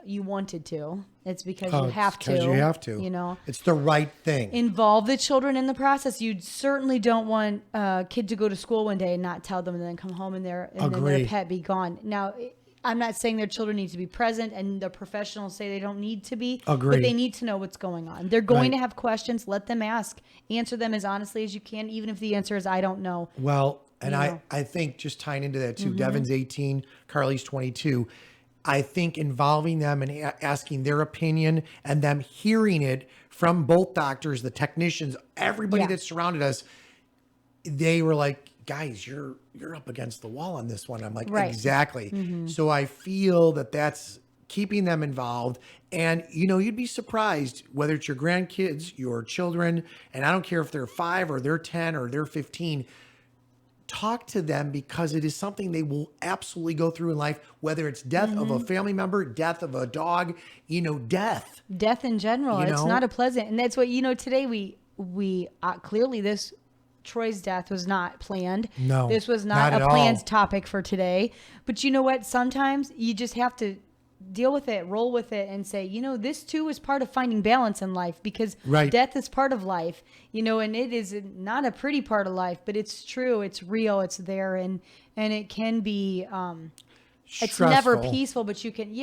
you wanted to. It's because you have to. Because you have to. It's the right thing. Involve the children in the process. You certainly don't want a kid to go to school one day and not tell them, and then come home and then their pet be gone. Now, I'm not saying their children need to be present, and the professionals say they don't need to be. Agreed. But they need to know what's going on. They're going to have questions. Let them ask. Answer them as honestly as you can, even if the answer is I don't know. Well, and I think just tying into that too, Devin's 18, Carly's 22. I think involving them and asking their opinion and them hearing it from both doctors, the technicians, everybody that surrounded us, they were like, guys, you're up against the wall on this one. I'm like, exactly. So I feel that's keeping them involved. And, you'd be surprised whether it's your grandkids, your children, and I don't care if they're 5 or they're 10 or they're 15, talk to them, because it is something they will absolutely go through in life, whether it's death of a family member, death of a dog, death in general. It's not a pleasant. And that's what, today we clearly Troy's death was not planned. No, this was not a planned topic for today. But you know what? Sometimes you just have to deal with it, roll with it, and say, this too is part of finding balance in life, because death is part of life, and it is not a pretty part of life, but it's true, it's real, it's there, and it can be, it's never peaceful, but you can,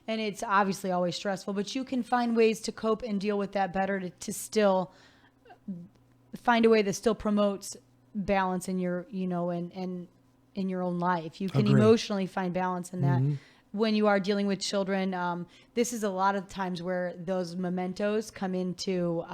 and it's obviously always stressful, but you can find ways to cope and deal with that better, to still find a way that still promotes balance in your, and in your own life. You can emotionally find balance in that. when you are dealing with children, this is a lot of times where those mementos come into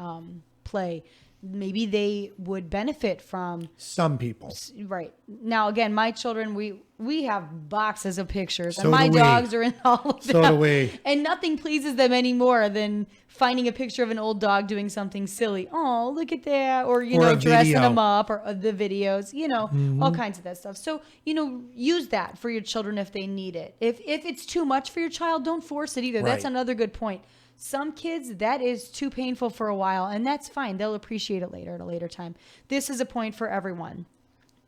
play. Maybe they would benefit from some people. Right. Now, again, my children, we have boxes of pictures, So and my do we. dogs are in all of them. So do we. And nothing pleases them anymore than finding a picture of an old dog doing something silly. Oh, look at that. Or, dressing video. them up, or the videos, all kinds of that stuff. So, use that for your children if they need it. If it's too much for your child, don't force it either. That's Right. another good point. Some kids, that is too painful for a while, and that's fine. They'll appreciate it later at a later time. This is a point for everyone.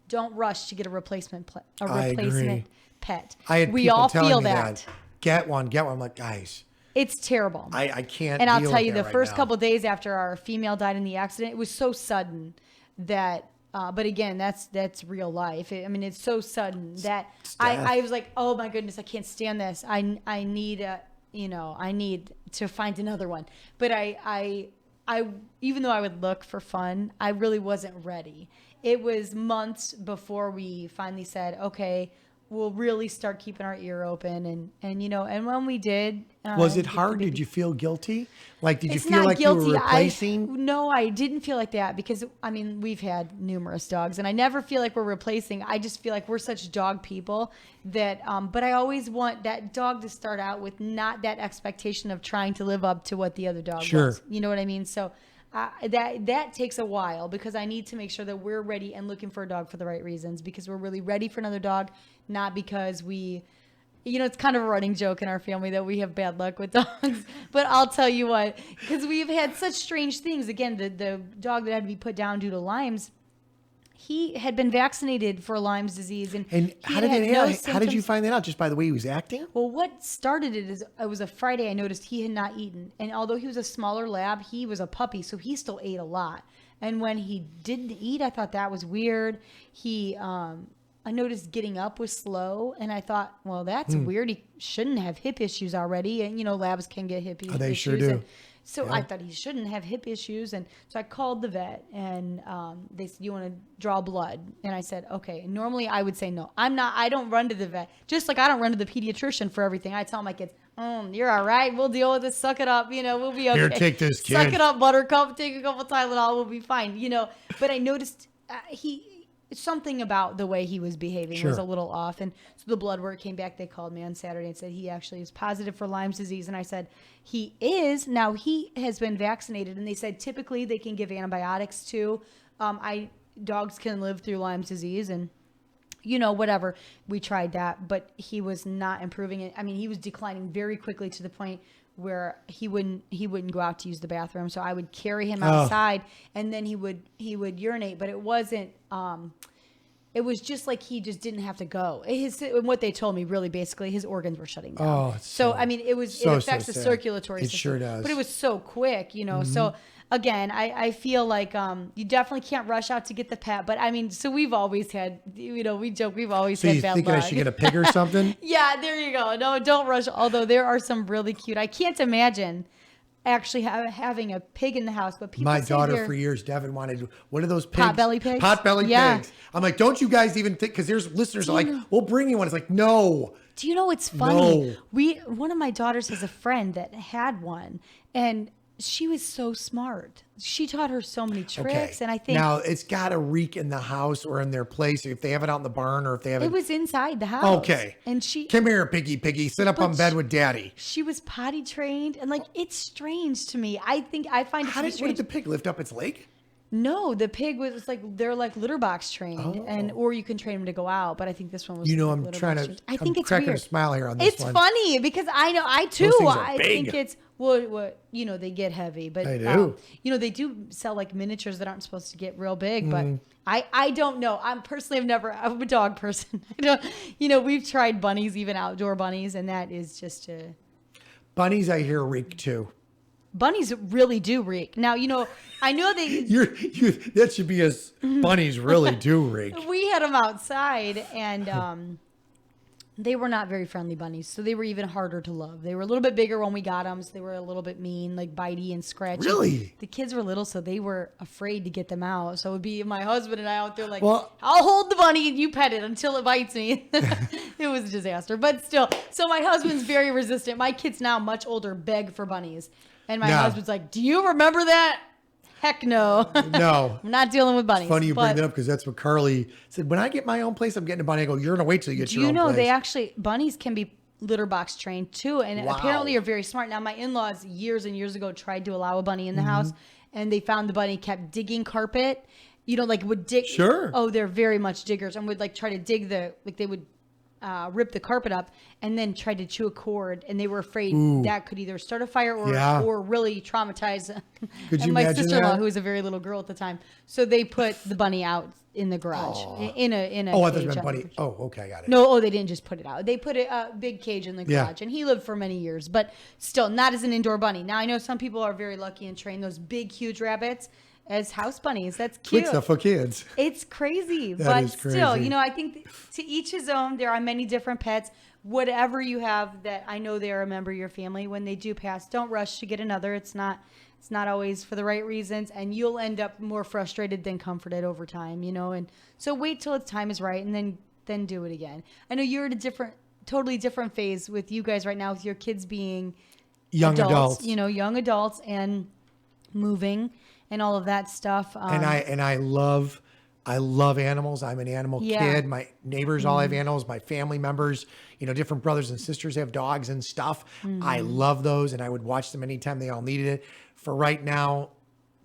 Don't rush to get a replacement I agree. pet. I had We people all telling feel me that. Get one. I'm like, guys, It's terrible. I can't. And I'll deal tell with you, that the right first now. couple of days after our female died in the accident, it was so sudden that. But again, that's real life. It's so sudden that I was like, oh my goodness, I can't stand this. I need I need to find another one. But I even though I would look for fun, I really wasn't ready. It was months before we finally said, okay, we'll really start keeping our ear open. And when we did. Was it hard? Did you feel guilty? Like, did you It's feel not like guilty. you were replacing? No, I didn't feel like that because, we've had numerous dogs and I never feel like we're replacing. I just feel like we're such dog people that, but I always want that dog to start out with not that expectation of trying to live up to what the other dog Sure. was. You know what I mean? So that takes a while because I need to make sure that we're ready and looking for a dog for the right reasons because we're really ready for another dog, not because we... it's kind of a running joke in our family that we have bad luck with dogs. But I'll tell you what, because we've had such strange things. Again, the dog that had to be put down due to Lyme's, he had been vaccinated for Lyme's disease. And how did how did you find that out? Just by the way he was acting? Well, what started it is it was a Friday. I noticed he had not eaten. And although he was a smaller lab, he was a puppy. So he still ate a lot. And when he didn't eat, I thought that was weird. I noticed getting up was slow, and I thought, well, that's weird. He shouldn't have hip issues already, and labs can get hip issues. They sure do. And so I thought he shouldn't have hip issues, and so I called the vet, and they said, "You want to draw blood?" And I said, "Okay." And normally I would say no. I don't run to the vet, just like I don't run to the pediatrician for everything. I tell my kids, "You're all right. We'll deal with it. Suck it up. We'll be okay. Here, take this, kid. Suck it up, Buttercup. Take a couple Tylenol. We'll be fine." But I noticed something about the way he was behaving was a little off. And so the blood work came back. They called me on Saturday and said he actually is positive for Lyme's disease. And I said, he is. Now he has been vaccinated. And they said typically they can give antibiotics too. Dogs can live through Lyme's disease and whatever. We tried that, but he was not improving it. He was declining very quickly to the point where he wouldn't go out to use the bathroom. So I would carry him outside and then he would urinate, but it wasn't, it was just like he just didn't have to go. What they told me, really, basically, his organs were shutting down. Oh, so it affects the sad. circulatory system. It sure does. But it was so quick, So again, I feel like you definitely can't rush out to get the pet. But so we've always had, we joke, we've always had bad luck. So you thinking I should get a pig or something? Yeah, there you go. No, don't rush. Although there are some really cute. I can't imagine actually having a pig in the house, but people my say daughter for years, Devin, wanted, what are those pigs? Potbelly pigs? Potbelly pigs. I'm like, don't you guys even think, because there's listeners are like, we'll bring you one. It's like, no. Do you know what's funny? No. One of my daughters has a friend that had one, and she was so smart. She taught her so many tricks, and I think now it's got to reek in the house or in their place if they have it out in the barn or if they have it was inside the house. Okay, and she come here, piggy, sit up on bed with daddy. She was potty trained, and it's strange to me. I find it. How did the pig lift up its leg? No, the pig was they're like litter box trained, or you can train them to go out. But I think this one was. I'm trying to. I think I'm it's cracking weird. a smile here on this it's one. It's funny because I too. Those things are I big. think it's they get heavy, but they do. They do sell like miniatures that aren't supposed to get real big. But I don't know. I'm a dog person. I don't. We've tried bunnies, even outdoor bunnies, and that is just bunnies. I hear reek too. Bunnies really do reek. Now, I know they... that should be as bunnies really do reek. We had them outside, and they were not very friendly bunnies, so they were even harder to love. They were a little bit bigger when we got them, so they were a little bit mean, like bitey and scratchy. Really? The kids were little, so they were afraid to get them out. So it would be my husband and I out there like, Well- I'll hold the bunny and you pet it until it bites me. It was a disaster. But still, so my husband's very resistant. My kids now, much older, beg for bunnies. And my Yeah. husband's like, do you remember that? Heck no. No. I'm not dealing with bunnies. Funny you bring But that up because that's what Carly said. When I get my own place, I'm getting a bunny. I go, you're gonna wait till you get do your you own know place. they actually, bunnies can be litter box trained too, and Wow. apparently are very smart. Now my in-laws years and years ago tried to allow a bunny in the Mm-hmm. house, and they found the bunny kept digging carpet. You know, like would dig. Sure. Oh, they're very much diggers, and would like try to dig they would rip the carpet up and then try to chew a cord, and they were afraid that could either start a fire Yeah. or really traumatize. Could and you my imagine sister-in-law, that? who was a very little girl at the time, so they put the bunny out in the garage in a Oh, I thought cage you meant out. bunny. Oh, okay, I got it. No, they didn't just put it out. They put a big cage in the Yeah. garage, and he lived for many years, but still not as an indoor bunny. Now I know some people are very lucky and train those big, huge rabbits as house bunnies. That's cute. Sweet stuff for kids. It's crazy, That but is still, crazy. you know, I think to each his own. There are many different pets. Whatever you have that I know they are a member of your family. When they do pass, don't rush to get another. It's not always for the right reasons, and you'll end up more frustrated than comforted over time, you know. And so wait till its time is right, and then do it again. I know you're at a totally different phase with you guys right now, with your kids being Young adults. you know, young adults and moving and all of that stuff. And I love animals. I'm an animal Yeah. kid. My neighbors all have animals. My family members, you know, different brothers and sisters have dogs and stuff. I love those, and I would watch them anytime they all needed it. For right now,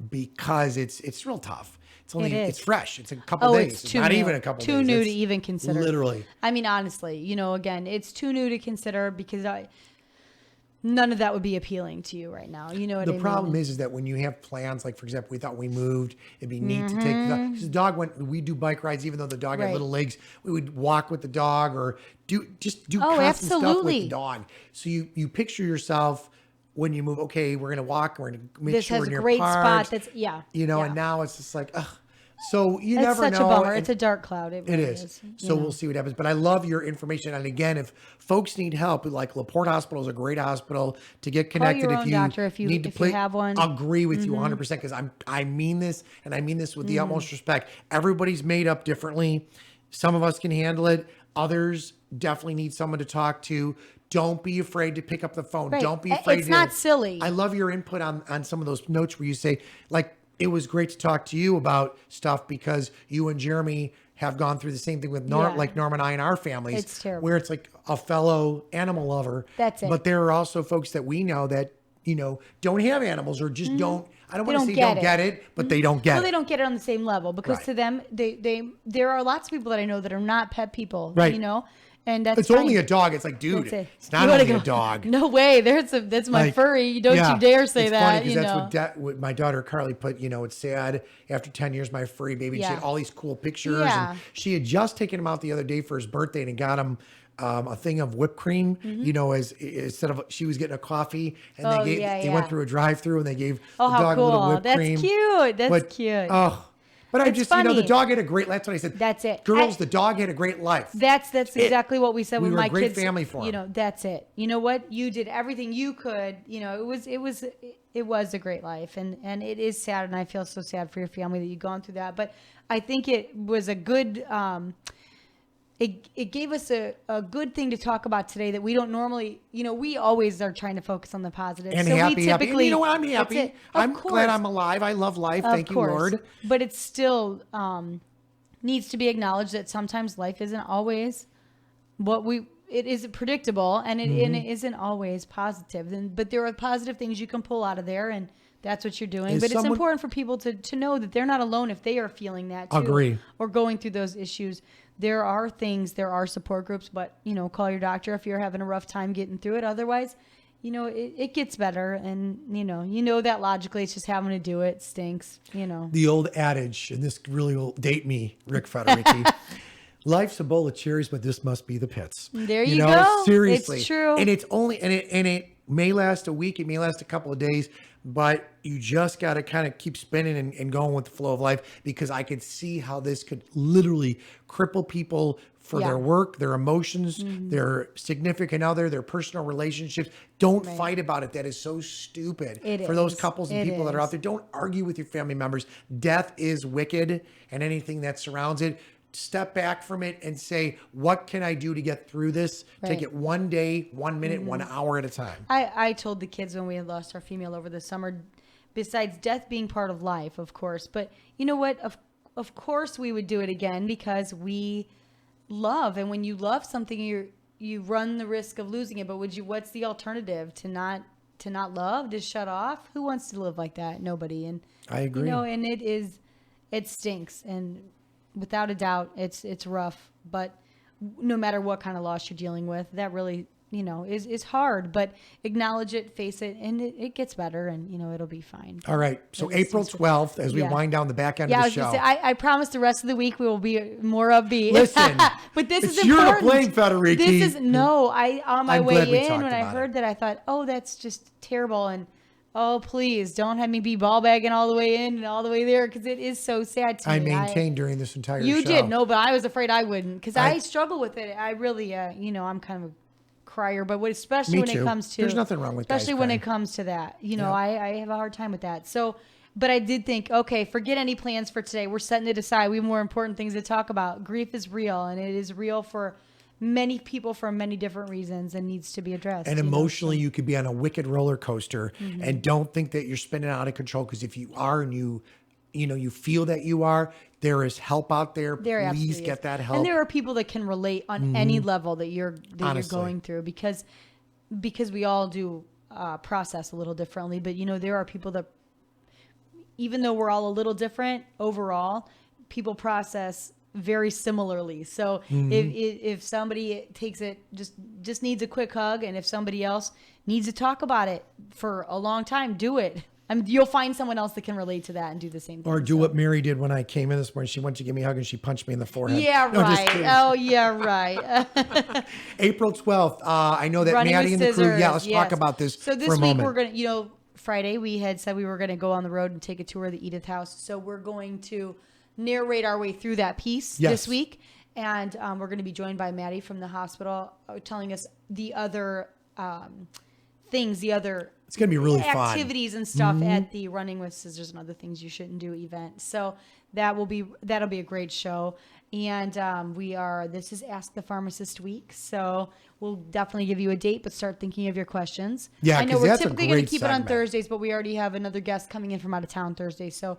because it's real tough. It's only It is. it's fresh. It's a couple days. It's It's too not new. even a couple too days. new It's to even consider. Literally. I mean, honestly, you know, again, it's too new to consider because none of that would be appealing to you right now. You know what I The mean? problem is that when you have plans, like for example, we thought we moved, it'd be neat to take the dog. 'Cause the dog we do bike rides, even though the dog had Right. little legs, we would walk with the dog or do Oh, constant stuff with absolutely. the dog. So you picture yourself when you move, okay, we're going to walk, we're going to make This sure has we're a near great parks, spot. you know, yeah. and now it's just like, ugh. So you It's never such know. a bummer. and- It's a dark cloud. It it really is. you So know. we'll see what happens. But I love your information. And again, if folks need help, like LaPorte Hospital is a great hospital to get connected. your if own you doctor if you- need to if you play, have one. agree with you 100% because I mean this, and I mean this with the utmost respect. Everybody's made up differently. Some of us can handle it. Others definitely need someone to talk to. Don't be afraid to pick up the phone. Right. Don't be afraid. It's not silly. I love your input on some of those notes where you say, like, it was great to talk to you about stuff because you and Jeremy have gone through the same thing with Yeah. like Norm and I and our families. It's terrible. Where it's like a fellow animal lover. That's it. But there are also folks that we know that, you know, don't have animals or just don't, I don't They want to don't say don't get get it, but they don't get Well, it. they don't get it on the same level because Right. to them, there are lots of people that I know that are not pet people. Right. You know, and that's It's only fine. a dog. It's like, dude, That's it. it's not You wanna only a go, dog. No way. That's my Like, furry. Don't yeah, you dare say it's that. Funny 'cause you that's know. what my daughter Carly put. You know, it's sad. After 10 years, my furry baby. She Yeah. had all these cool pictures. Yeah. And she had just taken him out the other day for his birthday and got him a thing of whipped cream. You know, as instead of she was getting a coffee, and Mm-hmm. Oh, they yeah, went yeah. through a drive-through and they gave Oh, the how dog a little cool. whipped That's cream. cute. That's But, cute. Oh, but I It's just you know the funny. dog had a great. That's what I said. That's it. Girls, the dog had a great life. That's exactly what we said We when were a my great kids. family for you him. know, that's it. You know what? You did everything you could. You know, it was a great life, and it is sad, and I feel so sad for your family that you've gone through that. But I think it was a good. It gave us a good thing to talk about today that we don't normally, you know, we always are trying to focus on the positive. And so happy, we happy. typically, And you know what? I'm that's happy. it. Of I'm course. glad I'm alive. I love life. Of Thank you, course. Lord. But it's still needs to be acknowledged that sometimes life isn't always it isn't predictable and it isn't always positive. But there are positive things you can pull out of there, and that's what you're doing. Is But it's someone- important for people to know that they're not alone if they are feeling that too. Agree. Or going through those issues. There are support groups, but, you know, call your doctor if you're having a rough time getting through it. Otherwise, you know, it gets better. And, you know that logically it's just having to do it stinks, you know. The old adage, and this really will date me, Rick Federici. Life's a bowl of cherries, but this must be the pits. There you go. Seriously. It's true. And it's only and it may last a week, it may last a couple of days, but you just got to kind of keep spinning and going with the flow of life, because I could see how this could literally cripple people for their work, their emotions, their significant other, their personal relationships. Don't fight about it. That is so stupid. For those couples and people that are out there, don't argue with your family members. Death is wicked, and anything that surrounds it. Step back from it and say, what can I do to get through this? Take it one day, 1 minute, 1 hour at a time. I told the kids when we had lost our female over the summer, besides death being part of life, of course, but you know what? Of course we would do it again, because we love, and when you love something, you run the risk of losing it. But what's the alternative? To not love, to shut off? Who wants to live like that? Nobody. And I agree. You know, and it stinks, and without a doubt, it's rough. But no matter what kind of loss you're dealing with, that really, you know, is hard. But acknowledge it, face it, and it gets better, and you know, it'll be fine. All right. So April 12th, as we wind down the back end of the show. I was gonna say, I promise the rest of the week we will be more upbeat. Listen, but this is it's important. your to blame, Federici. This is on my I'm glad we way in talked when I about heard it. that, I thought, oh, that's just terrible, and oh, please don't have me be ball bagging all the way in and all the way there, because it is so sad to me. I maintained during this entire show. You did, no, but I was afraid I wouldn't, because I struggle with it. I really, you know, I'm kind of a crier, but especially when it comes to, there's nothing wrong with especially guys when crying. it comes to that, you know, I have a hard time with that. So, but I did think, okay, forget any plans for today. We're setting it aside. We have more important things to talk about. Grief is real, and it is real for many people for many different reasons, and needs to be addressed. And emotionally, you could be on a wicked roller coaster, and don't think that you're spinning out of control, because if you are, and you feel that you are, there is help out there. Please get that help. And there are people that can relate on any level that you're Honestly. going through, because we all do process a little differently. But you know, there are people that, even though we're all a little different overall, people process very similarly. So if somebody takes it, just needs a quick hug, and if somebody else needs to talk about it for a long time, do it. You'll find someone else that can relate to that and do the same thing. Or do what Mary did when I came in this morning. She went to give me a hug and she punched me in the forehead. Yeah, No, just right. kidding. Oh, yeah, right. April 12th. I know that Running Maddie with and the crew. scissors, Yeah, let's yes. talk about this So this for a week moment. we're going to, you know, Friday we had said we were going to go on the road and take a tour of the Edith House. So we're going to narrate our way through that piece this week. And we're going to be joined by Maddie from the hospital, telling us the other things, It's going to be really fun. activities and stuff at the Running with Scissors and Other Things You Shouldn't Do event. So that'll be a great show. And this is Ask the Pharmacist week. So we'll definitely give you a date, but start thinking of your questions. Yeah, I know 'cause we're that's a typically going to great keep it on segment. Thursdays, but we already have another guest coming in from out of town Thursday. So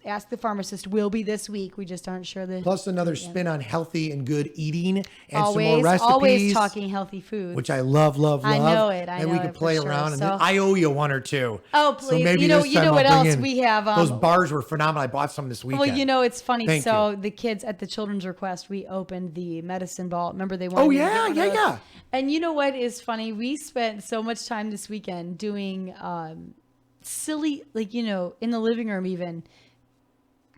Ask the Pharmacist will be this week. We just aren't sure the Plus another spin on healthy and good eating, and some more always recipes. talking healthy foods. Which I love. I know it. And we can for play sure. around. And So- then I owe you one or two. Oh, So please. maybe You know this time what I'll bring else in- we have? Those bars were phenomenal. I bought some this weekend. Well, you know, it's funny. Thank so you. the kids at the children's request, we opened the medicine ball. Remember they wanted Oh, me to get yeah, one of yeah, those? yeah. And you know what is funny? We spent so much time this weekend doing silly, like, you know, in the living room even,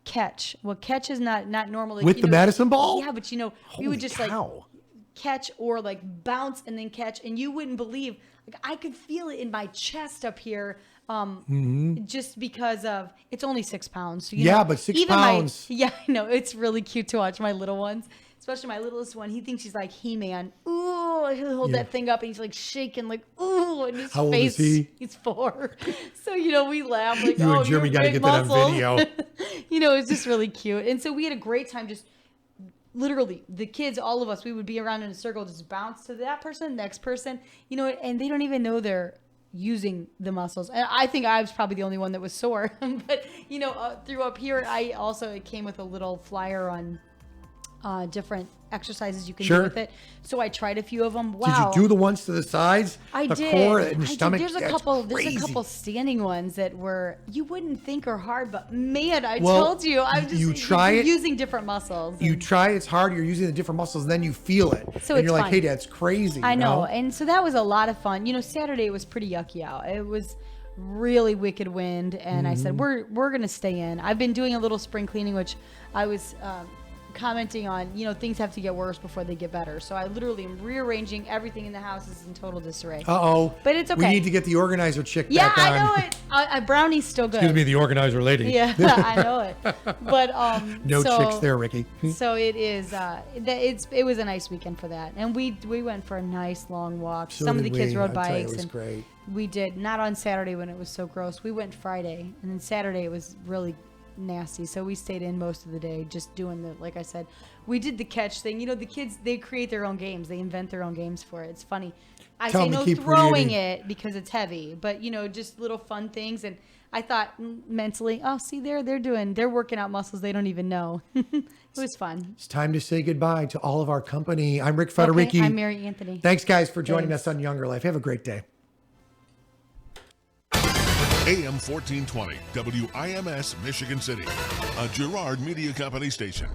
catch. Well, catch is not normal. Like, With you the know, medicine ball? Yeah, but you know, we Holy would just like cow. catch or like bounce and then catch, and you wouldn't believe, like, I could feel it in my chest up here, just because of it's only 6 pounds. So, you Yeah, know, but 6 even pounds. yeah, I know, it's really cute to watch my little ones, especially my littlest one. He thinks he's like He-Man. Ooh, he'll hold that thing up and he's like shaking, like ooh, and his How old face. is he? He's 4. So you know, we laugh like, You oh, and Jeremy you're got to big get that on muscle. video. You know, it's just really cute. And so we had a great time, just literally the kids, all of us, we would be around in a circle, just bounce to that person, next person, you know, and they don't even know they're using the muscles. And I think I was probably the only one that was sore. But, you know, through up here, it came with a little flyer on different exercises you can Sure. do with it. So I tried a few of them. Wow. Did you do the ones to the sides? I the did. core and the I did. stomach? There's a That's couple crazy. standing ones that were, you wouldn't think are hard, but man, I Well, told you, I'm just you try you're it- using different muscles. You and- try, it's hard, you're using the different muscles, then you feel it. So and it's you're like, fun. hey, that's crazy. I you know. And so that was a lot of fun. You know, Saturday was pretty yucky out. It was really wicked wind. And I said, we're going to stay in. I've been doing a little spring cleaning, which I was commenting on, things have to get worse before they get better. So I literally am rearranging everything in the house is in total disarray. Uh-oh. But it's okay. We need to get the organizer chick Yeah, back on. I know it. Brownie's still good. Excuse me, the organizer lady. Yeah, I know it. But no chicks there, Ricky. So it is. It was a nice weekend for that, and we went for a nice long walk. So Some of the did kids we. rode I'll tell you, bikes. it was and great. We did not on Saturday when it was so gross. We went Friday, and then Saturday it was really nasty. So we stayed in most of the day, just doing like I said, we did the catch thing. The kids, they create their own games. They invent their own games for it. It's funny. I Tell say them no to keep throwing creating. it because it's heavy, but just little fun things. And I thought mentally, oh, see, they're working out muscles they don't even know. It was fun. It's time to say goodbye to all of our company. I'm Rick Federici. Okay, I'm Mary Anthony. Thanks, guys, for joining Thanks. us on Younger Life. Have a great day. AM 1420, WIMS, Michigan City, a Girard Media Company station.